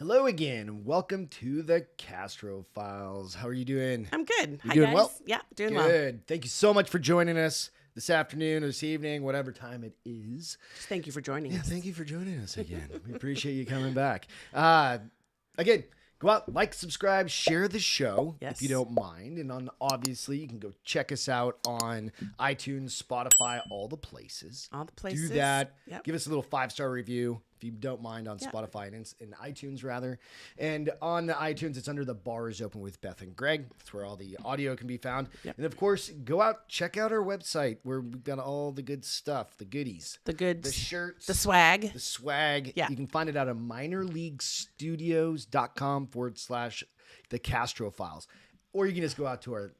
Hello again. Welcome to the Castro Files. How are you doing? I'm good. You Hi, doing guys. well? Yeah, doing well. Good. Thank you so much for joining us this afternoon or this evening, whatever time it is. Just thank you for joining Yeah, us. thank you for joining us again. We appreciate you coming back. Again, go out, like, subscribe, share the show Yes. if you don't mind. And obviously, you can go check us out on iTunes, Spotify, all the places. All the places. Do that. Yep. Give us a little 5-star review if you don't mind on Yep. Spotify and iTunes, rather. And on the iTunes, it's under the Bar is Open with Beth and Greg. That's where all the audio can be found. Yep. And of course, go out, check out our website where we've got all the good stuff, the goodies, The goods. the shirts, The swag. the swag. Yeah. You can find it out at minorleaguestudios.com/the Castro Files. Or you can just go out to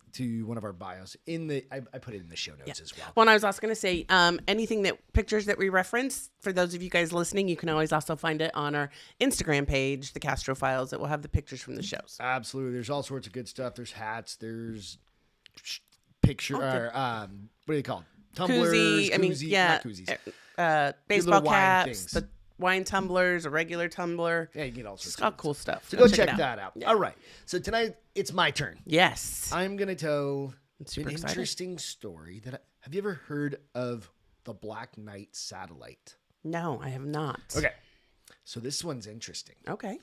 one of our bios. I put it in the show notes as well. Well, and I was also going to say, pictures that we reference, for those of you guys listening, you can always also find it on our Instagram page, the Castro Files, that will have the pictures from the shows. Absolutely. There's all sorts of good stuff. There's hats. There's picture. What do they call it? Tumblers. Not koozies. Baseball wine caps, things. the wine tumblers, a regular tumbler. Yeah, you get all sorts Just of all good cool stuff. So go check check it that out. Yeah. All right. So tonight, it's my turn. Yes. I'm going to tell I'm super an excited. interesting story. Have you ever heard of the Black Knight satellite? No, I have not. Okay. So this one's interesting. Okay.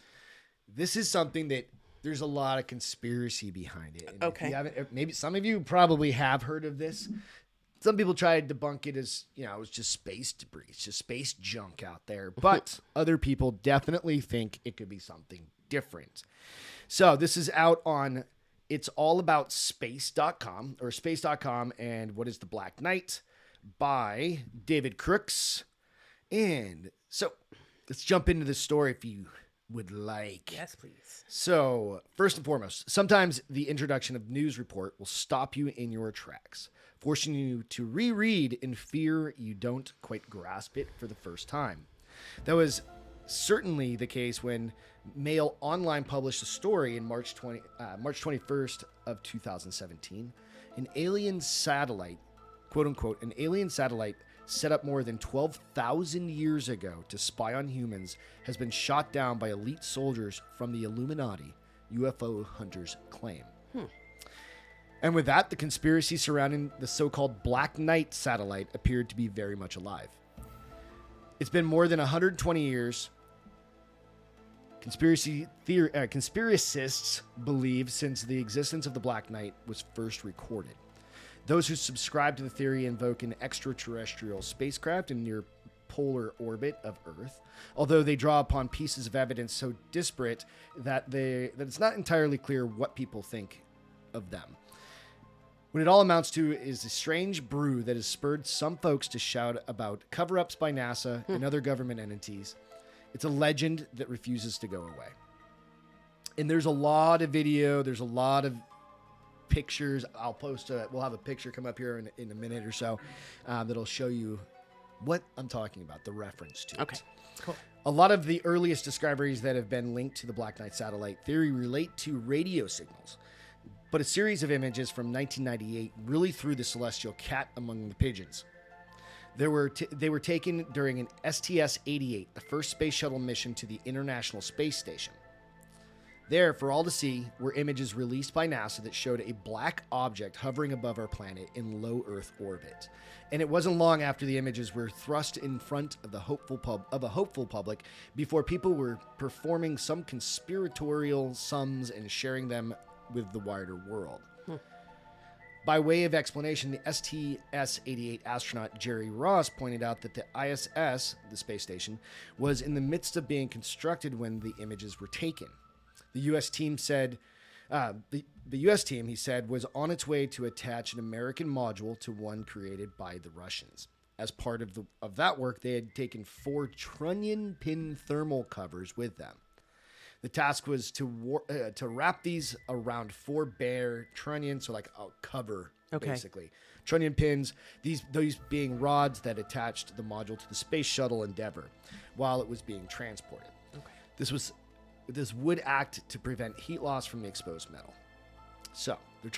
This is something that there's a lot of conspiracy behind it. And if Okay. you haven't, maybe some of you probably have heard of this. Some people try to debunk it as, it's just space debris. It's just space junk out there. But other people definitely think it could be something different. So this is out on it'sallaboutSpace.com or space.com and What is the Black Knight by David Crooks. And so let's jump into the story if you would like. Yes, please. So, first and foremost, sometimes the introduction of news report will stop you in your tracks, forcing you to reread in fear you don't quite grasp it for the first time. That was certainly the case when Mail Online published a story in March 21st of 2017. An alien satellite, quote unquote, an alien satellite set up more than 12,000 years ago to spy on humans has been shot down by elite soldiers from the Illuminati, UFO hunters claim. And with that, the conspiracy surrounding the so-called Black Knight satellite appeared to be very much alive. It's been more than 120 years. Conspiracists believe since the existence of the Black Knight was first recorded. Those who subscribe to the theory invoke an extraterrestrial spacecraft in near polar orbit of Earth, although they draw upon pieces of evidence so disparate that it's not entirely clear what people think of them. What it all amounts to is a strange brew that has spurred some folks to shout about cover-ups by NASA and other government entities. It's a legend that refuses to go away. And there's a lot of video, there's a lot of pictures. I'll post we'll have a picture come up here in a minute or so that'll show you what I'm talking about, the reference to Okay. it. Cool. A lot of the earliest discoveries that have been linked to the Black Knight satellite theory relate to radio signals. But a series of images from 1998 really threw the celestial cat among the pigeons. They were taken during an STS-88, the first space shuttle mission to the International Space Station. There, for all to see, were images released by NASA that showed a black object hovering above our planet in low Earth orbit. And it wasn't long after the images were thrust in front of a hopeful public before people were performing some conspiratorial sums and sharing them with the wider world. By way of explanation, the STS-88 astronaut Jerry Ross pointed out that the ISS, the space station, was in the midst of being constructed when the images were taken. The U.S. team said, the U.S. team, he said, was on its way to attach an American module to one created by the Russians. As part of that work, they had taken 4 trunnion pin thermal covers with them. The task was to wrap these around 4 bare trunnion, so like a cover, basically. Trunnion pins, those being rods that attached the module to the Space Shuttle Endeavour while it was being transported. Okay. This would act to prevent heat loss from the exposed metal. So they're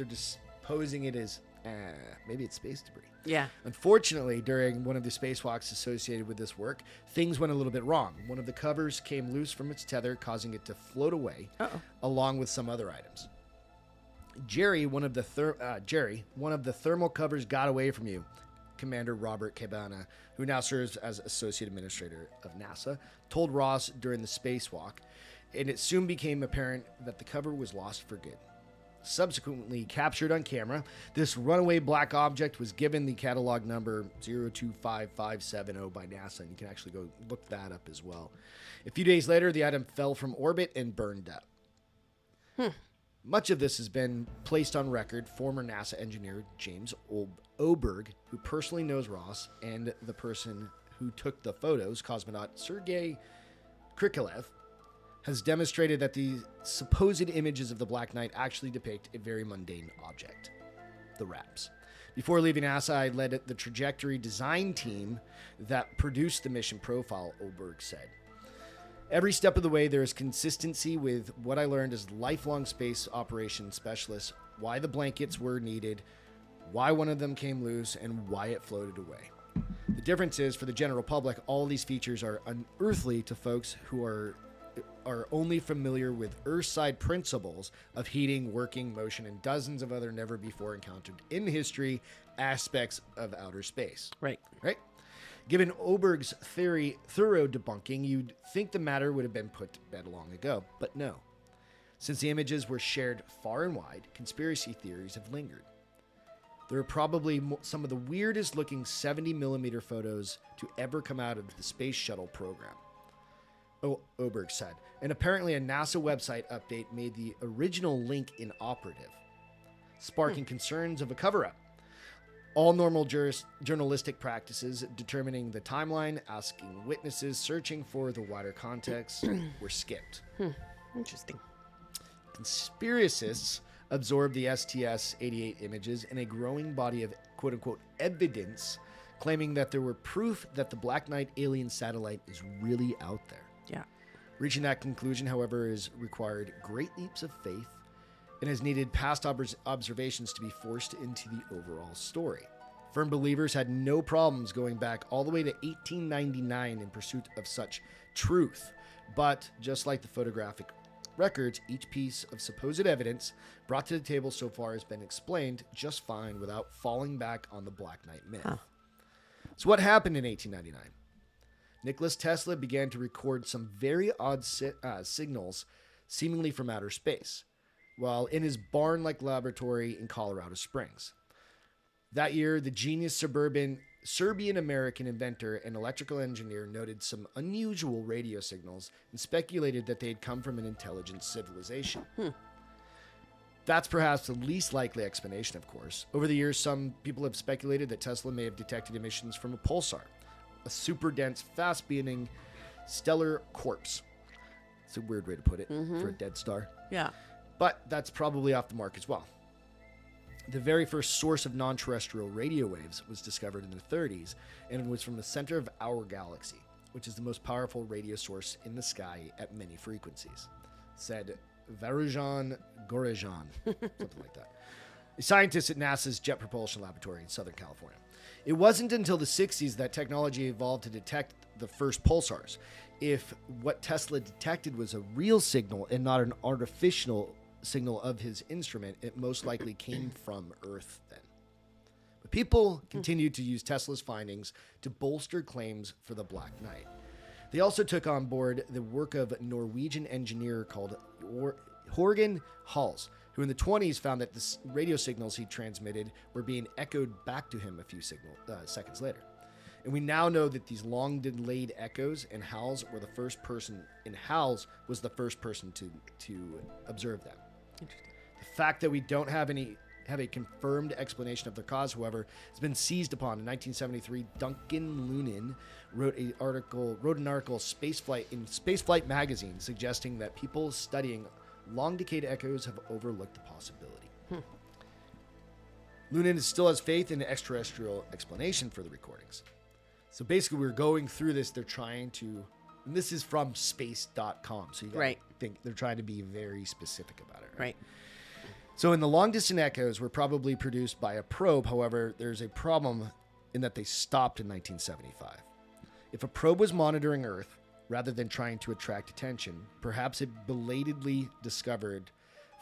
just posing it as maybe it's space debris. Yeah. Unfortunately, during one of the spacewalks associated with this work, things went a little bit wrong. One of the covers came loose from its tether, causing it to float away, along with some other items. Jerry, one of the thermal covers got away from you, Commander Robert Cabana, who now serves as Associate Administrator of NASA, told Ross during the spacewalk, and it soon became apparent that the cover was lost for good. Subsequently captured on camera, this runaway black object was given the catalog number 025570 by NASA, and you can actually go look that up as well. A few days later, the item fell from orbit and burned up. Much of this has been placed on record. Former NASA engineer James Oberg, who personally knows Ross, and the person who took the photos, cosmonaut Sergei Krikalev, has demonstrated that the supposed images of the Black Knight actually depict a very mundane object, the wraps. Before leaving NASA, I led the trajectory design team that produced the mission profile, Oberg said. Every step of the way, there is consistency with what I learned as lifelong space operations specialist, why the blankets were needed, why one of them came loose, and why it floated away. The difference is, for the general public, all these features are unearthly to folks who are only familiar with Earthside principles of heating, working, motion, and dozens of other never before encountered in history aspects of outer space. Right. Given Oberg's thorough debunking, you'd think the matter would have been put to bed long ago, but no. Since the images were shared far and wide, conspiracy theories have lingered. There are probably some of the weirdest looking 70mm photos to ever come out of the Space Shuttle program, Oberg said. And apparently a NASA website update made the original link inoperative, sparking concerns of a cover-up. All normal journalistic practices, determining the timeline, asking witnesses, searching for the wider context, were skipped. Interesting. Conspiracists absorbed the STS-88 images in a growing body of quote-unquote evidence, claiming that there were proof that the Black Knight alien satellite is really out there. Yeah. Reaching that conclusion, however, has required great leaps of faith and has needed past observations to be forced into the overall story. Firm believers had no problems going back all the way to 1899 in pursuit of such truth. But just like the photographic records, each piece of supposed evidence brought to the table so far has been explained just fine without falling back on the Black Knight myth. So what happened in 1899? Nikola Tesla began to record some very odd signals seemingly from outer space, while in his barn-like laboratory in Colorado Springs. That year, the genius Serbian-American inventor and electrical engineer noted some unusual radio signals and speculated that they had come from an intelligent civilization. That's perhaps the least likely explanation, of course. Over the years, some people have speculated that Tesla may have detected emissions from a pulsar, a super dense, fast-beating stellar corpse. It's a weird way to put it for a dead star. Yeah. But that's probably off the mark as well. The very first source of non-terrestrial radio waves was discovered in the 30s, and it was from the center of our galaxy, which is the most powerful radio source in the sky at many frequencies, said Varujan Gorejan, something like that, a scientist at NASA's Jet Propulsion Laboratory in Southern California. It wasn't until the 60s that technology evolved to detect the first pulsars. If what Tesla detected was a real signal and not an artificial signal of his instrument, it most likely came from Earth then. But people continued to use Tesla's findings to bolster claims for the Black Knight. They also took on board the work of a Norwegian engineer called Horgan Hals, who in the 20s found that the radio signals he transmitted were being echoed back to him a few seconds later. And we now know that these long delayed echoes, and Hals was the first person to observe them. Interesting. The fact that we don't have a confirmed explanation of their cause, however, has been seized upon. In 1973, Duncan Lunin wrote an article in Spaceflight magazine suggesting that people studying long decayed echoes have overlooked the possibility. Lunin still has faith in the extraterrestrial explanation for the recordings. So basically, we're going through this. They're trying to, and this is from space.com. So you got to think they're trying to be very specific about it. Right. So in the long-distance echoes were probably produced by a probe. However, there's a problem in that they stopped in 1975. If a probe was monitoring Earth rather than trying to attract attention, perhaps it belatedly discovered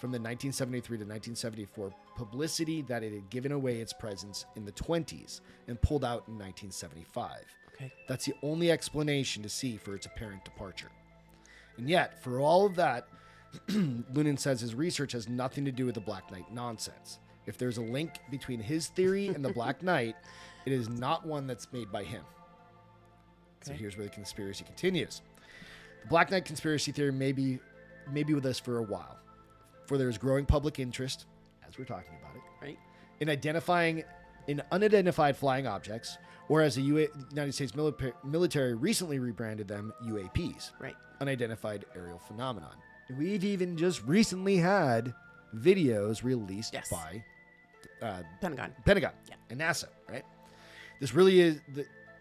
from the 1973 to 1974 publicity that it had given away its presence in the 20s and pulled out in 1975. Okay. That's the only explanation to see for its apparent departure. And yet, for all of that, Lunan says his research has nothing to do with the Black Knight nonsense. If there's a link between his theory and the Black Knight, it is not one that's made by him. So here's where the conspiracy continues. The Black Knight conspiracy theory may be with us for a while, for there is growing public interest, as we're talking about it, Right. in identifying in unidentified flying objects, or as the United States military recently rebranded them, UAPs, Right. unidentified aerial phenomenon. And we've even just recently had videos released Yes. by Pentagon. Yeah. And NASA, right? This really is,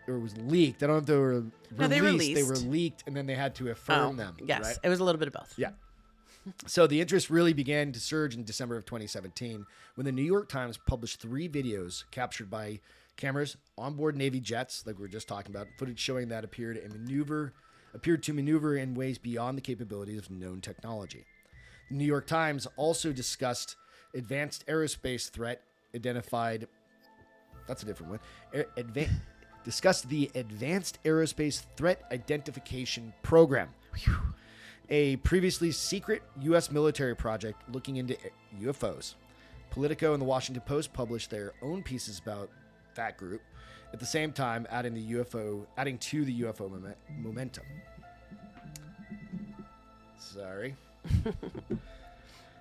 or was leaked. I don't know if they were released. No, they released. They were leaked, and then they had to affirm them. Yes. Right? It was a little bit of both. Yeah. So the interest really began to surge in December of 2017 when the New York Times published 3 videos captured by cameras onboard Navy jets, like we were just talking about, footage showing that appeared to maneuver in ways beyond the capabilities of known technology. The New York Times also discussed advanced aerospace threat identified. That's a different one. Discussed the Advanced Aerospace Threat Identification Program, a previously secret U.S. military project looking into UFOs. Politico and the Washington Post published their own pieces about that group, at the same time adding to the UFO momentum. Sorry.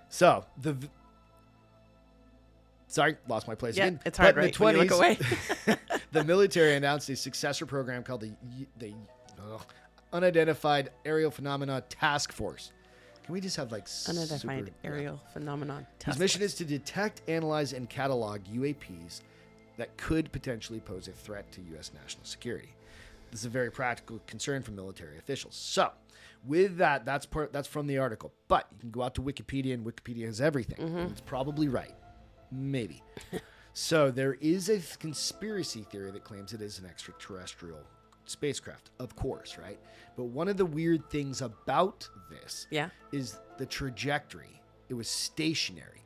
So lost my place again. It's hard, But in right? When you look away. The military announced a successor program called the Unidentified Aerial Phenomena Task Force. Can we just have like Unidentified aerial phenomenon. His mission is to detect, analyze, and catalog UAPs that could potentially pose a threat to U.S. national security. This is a very practical concern for military officials. So, with that, that's from the article. But you can go out to Wikipedia, and Wikipedia has everything. And it's probably right. Maybe. So, there is a conspiracy theory that claims it is an extraterrestrial spacecraft, of course, right? But one of the weird things about this is the trajectory. It was stationary,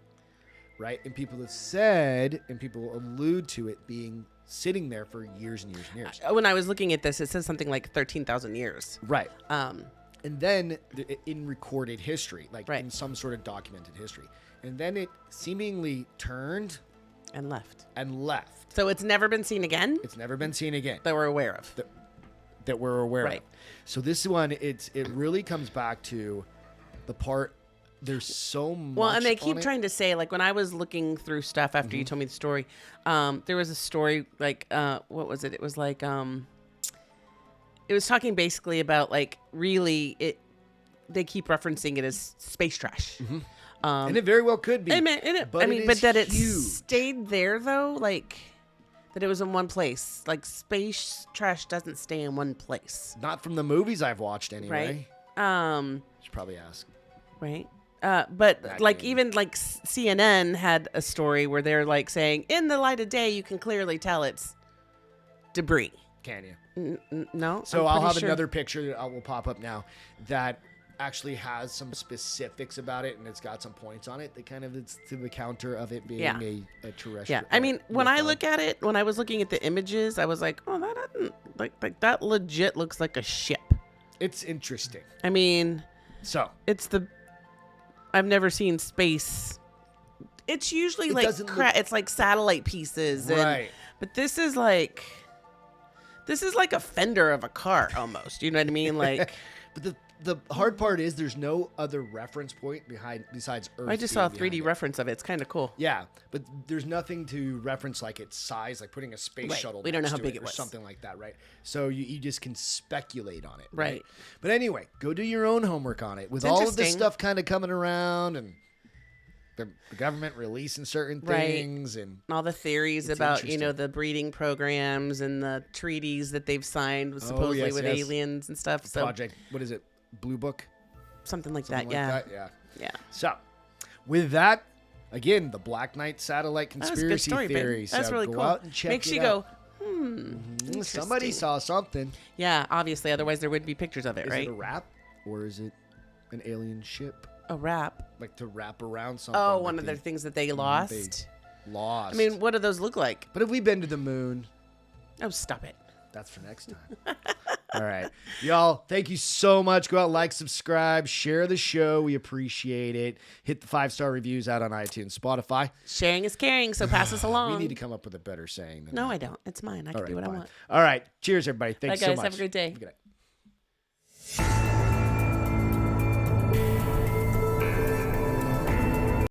right? And people have said, and people allude to it being sitting there for years and years and years. When I was looking at this, it says something like 13,000 years. Right. And then in recorded history, like Right. in some sort of documented history. And then it seemingly turned And left. and left. So it's never been seen again It's never been seen again. that we're aware of. That we're aware Right. of. So this one, it really comes back to the part. There's so much. Well, and they keep on it. trying to say, like, when I was looking through stuff after you told me the story, there was a story, like, what was it? It was like, it was talking basically about, like, really, they keep referencing it as space trash. And it very well could be. But that it huge. stayed there, though, like, that it was in one place. Like, space trash doesn't stay in one place. Not from the movies I've watched, anyway. Right? Should probably ask. Right. But That like game. even like CNN had a story where they're like saying in the light of day you can clearly tell it's debris. Can you? No. So I'm I'll pretty have sure. another picture that will pop up now that actually has some specifics about it, and it's got some points on it that kind of it's to the counter of it being Yeah. a terrestrial. Yeah, I mean, when I UFO. look at it, when I was looking at the images, I was like, oh, that doesn't like that legit looks like a ship. It's interesting. I mean, So I've never seen space. It's usually It like doesn't look- it's like satellite pieces, Right. But this is like a fender of a car almost. You know what I mean? Like but the hard part is there's no other reference point besides Earth. I just saw a being 3D behind it. reference of it. It's kind of cool. Yeah, but there's nothing to reference like its size, like putting a space Right. shuttle. We don't know next how to big it it or was. something like that, right? So you just can speculate on it, Right. But anyway, go do your own homework on it. With all of this interesting. stuff kind of coming around and the government releasing certain Right. things, and And all the theories It's about interesting. the breeding programs and the treaties that they've signed with supposedly yes, with yes. aliens and stuff. So Project, what is it, Blue Book? something like Something that. like Yeah. that? Yeah. Yeah. So, with that, Again, the Black Knight satellite That was a good conspiracy story, babe. theory. That's so really go cool. out and check Makes it you out. go, Somebody interesting. saw something. Yeah, obviously. Otherwise, there wouldn't be pictures of it, Is right? it a wrap or is it an alien ship? A wrap. Like to wrap around something. Oh, like one of they the things that they lost. lost. I mean, what do those look like? but have we been to the moon? Oh, stop it. That's for next time. All right. Y'all, thank you so much. Go out, like, subscribe, share the show. We appreciate it. Hit the 5-star reviews out on iTunes, Spotify. Sharing is caring, so pass us along. We need to come up with a better saying than No, that. I don't. It's mine. I All can right, do what fine. I want. All right. Cheers, everybody. Thanks Bye, so guys. much. Have a great day. Good night.